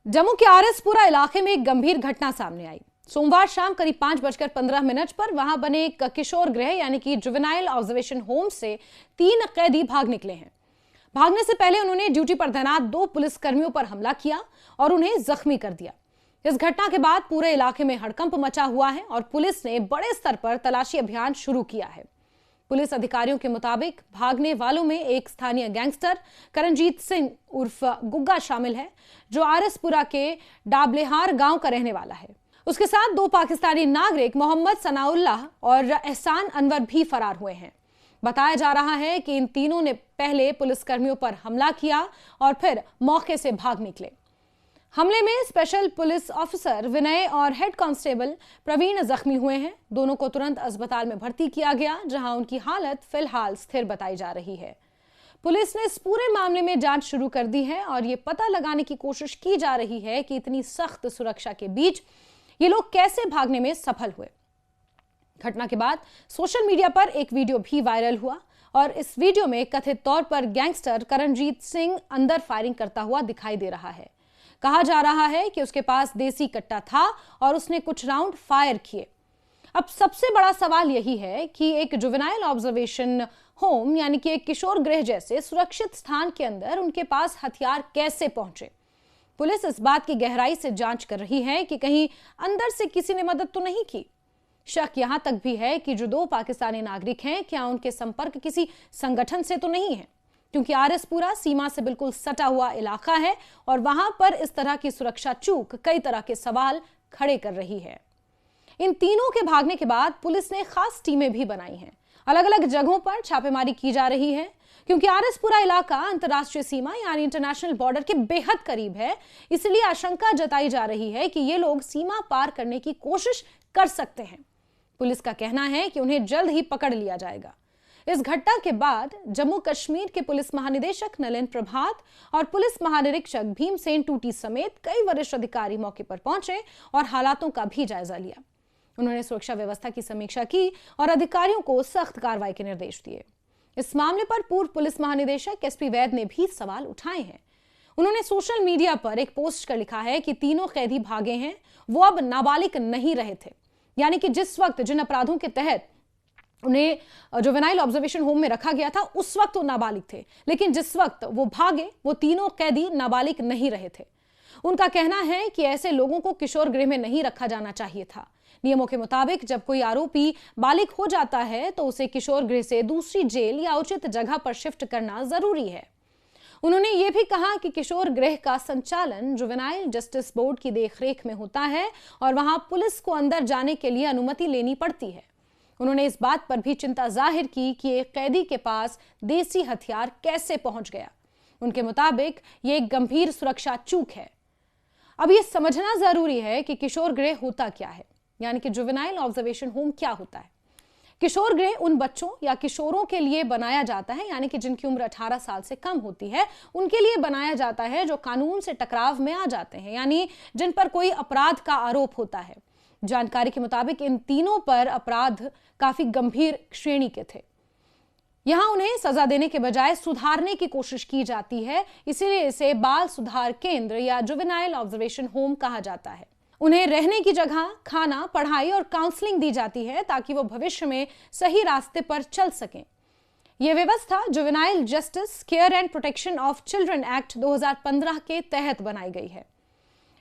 जम्मू के आरएसपुरा इलाके में एक गंभीर घटना सामने आई। सोमवार शाम करीब 5:15 पर वहां बने एक किशोर गृह यानी कि जुवेनाइल ऑब्जर्वेशन होम से 3 कैदी भाग निकले हैं। भागने से पहले उन्होंने ड्यूटी पर तैनात 2 पुलिसकर्मियों पर हमला किया और उन्हें जख्मी कर दिया। इस घटना के बाद पूरे इलाके में हड़कंप मचा हुआ है और पुलिस ने बड़े स्तर पर तलाशी अभियान शुरू किया है। पुलिस अधिकारियों के मुताबिक भागने वालों में एक स्थानीय गैंगस्टर करणजीत सिंह उर्फ गुग्गा शामिल है, जो आरएसपुरा के डाबलेहार गांव का रहने वाला है। उसके साथ 2 पाकिस्तानी नागरिक मोहम्मद सनाउल्लाह और एहसान अनवर भी फरार हुए हैं। बताया जा रहा है कि इन तीनों ने पहले पुलिसकर्मियों पर हमला किया और फिर मौके से भाग निकले। हमले में स्पेशल पुलिस ऑफिसर विनय और हेड कांस्टेबल प्रवीण जख्मी हुए हैं। दोनों को तुरंत अस्पताल में भर्ती किया गया, जहां उनकी हालत फिलहाल स्थिर बताई जा रही है। पुलिस ने इस पूरे मामले में जांच शुरू कर दी है और ये पता लगाने की कोशिश की जा रही है कि इतनी सख्त सुरक्षा के बीच ये लोग कैसे भागने में सफल हुए। घटना के बाद सोशल मीडिया पर एक वीडियो भी वायरल हुआ और इस वीडियो में कथित तौर पर गैंगस्टर करणजीत सिंह अंदर फायरिंग करता हुआ दिखाई दे रहा है। कहा जा रहा है कि उसके पास देसी कट्टा था और उसने कुछ राउंड फायर किए। अब सबसे बड़ा सवाल यही है कि एक जुवेनाइल ऑब्जर्वेशन होम यानी कि एक किशोर गृह जैसे सुरक्षित स्थान के अंदर उनके पास हथियार कैसे पहुंचे। पुलिस इस बात की गहराई से जांच कर रही है कि कहीं अंदर से किसी ने मदद तो नहीं की। शक यहां तक भी है कि जो 2 पाकिस्तानी नागरिक हैं, क्या उनके संपर्क किसी संगठन से तो नहीं है, क्योंकि आरएसपुरा सीमा से बिल्कुल सटा हुआ इलाका है और वहां पर इस तरह की सुरक्षा चूक कई तरह के सवाल खड़े कर रही है। इन तीनों के भागने के बाद पुलिस ने खास टीमें भी बनाई हैं। अलग अलग जगहों पर छापेमारी की जा रही है, क्योंकि आरएसपुरा इलाका अंतर्राष्ट्रीय सीमा यानी इंटरनेशनल बॉर्डर के बेहद करीब है। इसलिए आशंका जताई जा रही है कि ये लोग सीमा पार करने की कोशिश कर सकते हैं। पुलिस का कहना है कि उन्हें जल्द ही पकड़ लिया जाएगा। इस घटना के बाद जम्मू कश्मीर के पुलिस महानिदेशक नलिन प्रभात और पुलिस महानिरीक्षक भीमसेन टूटी समेत कई वरिष्ठ अधिकारी मौके पर पहुंचे और हालातों का भी जायजा लिया। उन्होंने सुरक्षा व्यवस्था की समीक्षा की और अधिकारियों को सख्त कार्रवाई के निर्देश दिए। इस मामले पर पूर्व पुलिस महानिदेशक एसपी वैद ने भी सवाल उठाए हैं। उन्होंने सोशल मीडिया पर एक पोस्ट कर लिखा है कि तीनों कैदी भागे हैं, वो अब नाबालिग नहीं रहे थे। यानी कि जिस वक्त जिन अपराधों के तहत उन्हें जुवेनाइल ऑब्जर्वेशन होम में रखा गया था उस वक्त वो नाबालिग थे, लेकिन जिस वक्त वो भागे वो तीनों कैदी नाबालिग नहीं रहे थे। उनका कहना है कि ऐसे लोगों को किशोर गृह में नहीं रखा जाना चाहिए था। नियमों के मुताबिक जब कोई आरोपी बालिग हो जाता है तो उसे किशोर गृह से दूसरी जेल या उचित जगह पर शिफ्ट करना जरूरी है। उन्होंने ये भी कहा कि किशोर गृह का संचालन जुवेनाइल जस्टिस बोर्ड की देखरेख में होता है और वहां पुलिस को अंदर जाने के लिए अनुमति लेनी पड़ती है। उन्होंने इस बात पर भी चिंता जाहिर की कि एक कैदी के पास देसी हथियार कैसे पहुंच गया। उनके मुताबिक ये एक गंभीर सुरक्षा चूक है। अब ये समझना जरूरी है कि किशोर गृह होता क्या है, यानी कि जुवेनाइल ऑब्जर्वेशन होम क्या होता है। किशोर गृह उन बच्चों या किशोरों के लिए बनाया जाता है, यानी कि जिनकी उम्र 18 साल से कम होती है उनके लिए बनाया जाता है, जो कानून से टकराव में आ जाते हैं, यानी जिन पर कोई अपराध का आरोप होता है। जानकारी के मुताबिक इन तीनों पर अपराध काफी गंभीर श्रेणी के थे। यहां उन्हें सजा देने के बजाय सुधारने की कोशिश की जाती है, इसीलिए इसे बाल सुधार केंद्र या जुवेनाइल ऑब्जर्वेशन होम कहा जाता है। उन्हें रहने की जगह, खाना, पढ़ाई और काउंसलिंग दी जाती है ताकि वो भविष्य में सही रास्ते पर चल सकें। यह व्यवस्था juvenile justice care and protection of children act 2015 के तहत बनाई गई है।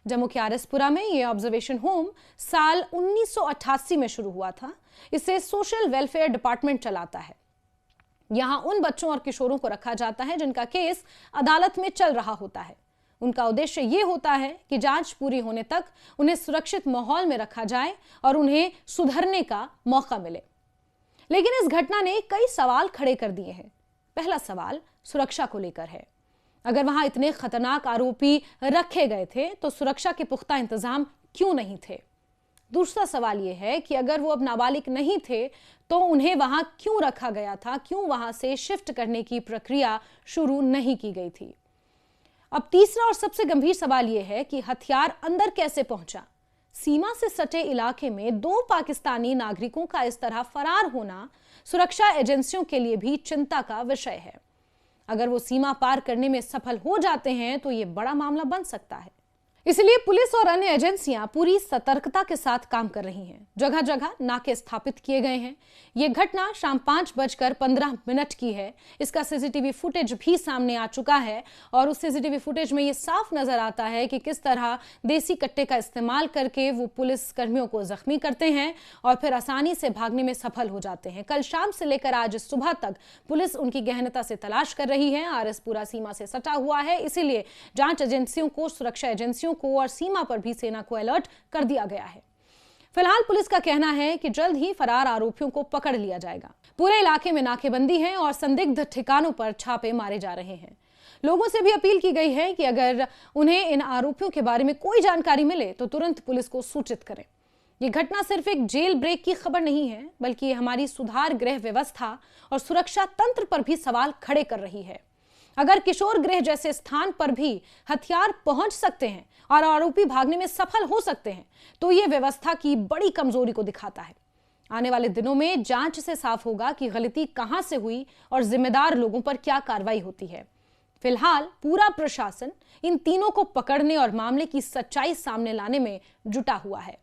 जम्मू के आरएसपुरा में यह ऑब्जर्वेशन होम साल 1988 में शुरू हुआ था। इसे सोशल वेलफेयर डिपार्टमेंट चलाता है। यहां उन बच्चों और किशोरों को रखा जाता है जिनका केस अदालत में चल रहा होता है। उनका उद्देश्य यह होता है कि जांच पूरी होने तक उन्हें सुरक्षित माहौल में रखा जाए और उन्हें सुधरने का मौका मिले। लेकिन इस घटना ने कई सवाल खड़े कर दिए हैं। पहला सवाल सुरक्षा को लेकर है। अगर वहां इतने खतरनाक आरोपी रखे गए थे तो सुरक्षा के पुख्ता इंतजाम क्यों नहीं थे। दूसरा सवाल यह है कि अगर वो अब नाबालिग नहीं थे तो उन्हें वहां क्यों रखा गया था, क्यों वहां से शिफ्ट करने की प्रक्रिया शुरू नहीं की गई थी। अब तीसरा और सबसे गंभीर सवाल यह है कि हथियार अंदर कैसे पहुंचा। सीमा से सटे इलाके में 2 पाकिस्तानी नागरिकों का इस तरह फरार होना सुरक्षा एजेंसियों के लिए भी चिंता का विषय है। अगर वो सीमा पार करने में सफल हो जाते हैं तो ये बड़ा मामला बन सकता है। इसलिए पुलिस और अन्य एजेंसियां पूरी सतर्कता के साथ काम कर रही हैं। जगह जगह नाके स्थापित किए गए हैं। यह घटना शाम 5:15 की है। इसका सीसीटीवी फुटेज भी सामने आ चुका है और उस सीसीटीवी फुटेज में यह साफ नजर आता है कि किस तरह देसी कट्टे का इस्तेमाल करके वो पुलिस कर्मियों को जख्मी करते हैं और फिर आसानी से भागने में सफल हो जाते हैं। कल शाम से लेकर आज सुबह तक पुलिस उनकी गहनता से तलाश कर रही है। आरएस पूरा सीमा से सटा हुआ है, इसीलिए जांच एजेंसियों को, सुरक्षा एजेंसियों को और सीमा पर भी सेना को अलर्ट कर दिया गया है। फिलहाल पुलिस का कहना है कि जल्द ही फरार आरोपियों को पकड़ लिया जाएगा। पूरे इलाके में नाकेबंदी है और संदिग्ध ठिकानों पर छापे मारे जा रहे हैं। लोगों से भी अपील की गई है कि अगर उन्हें इन आरोपियों के बारे में कोई जानकारी मिले तो तुरंत पुलिस को सूचित करें। ये घटना सिर्फ एक जेल ब्रेक की खबर नहीं है, बल्कि ये हमारी सुधार गृह व्यवस्था और सुरक्षा तंत्र पर भी सवाल खड़े कर रही है। अगर किशोर गृह जैसे स्थान पर भी हथियार पहुंच सकते हैं और आरोपी भागने में सफल हो सकते हैं, तो यह व्यवस्था की बड़ी कमजोरी को दिखाता है। आने वाले दिनों में जांच से साफ होगा कि गलती कहां से हुई और जिम्मेदार लोगों पर क्या कार्रवाई होती है। फिलहाल पूरा प्रशासन इन तीनों को पकड़ने और मामले की सच्चाई सामने लाने में जुटा हुआ है।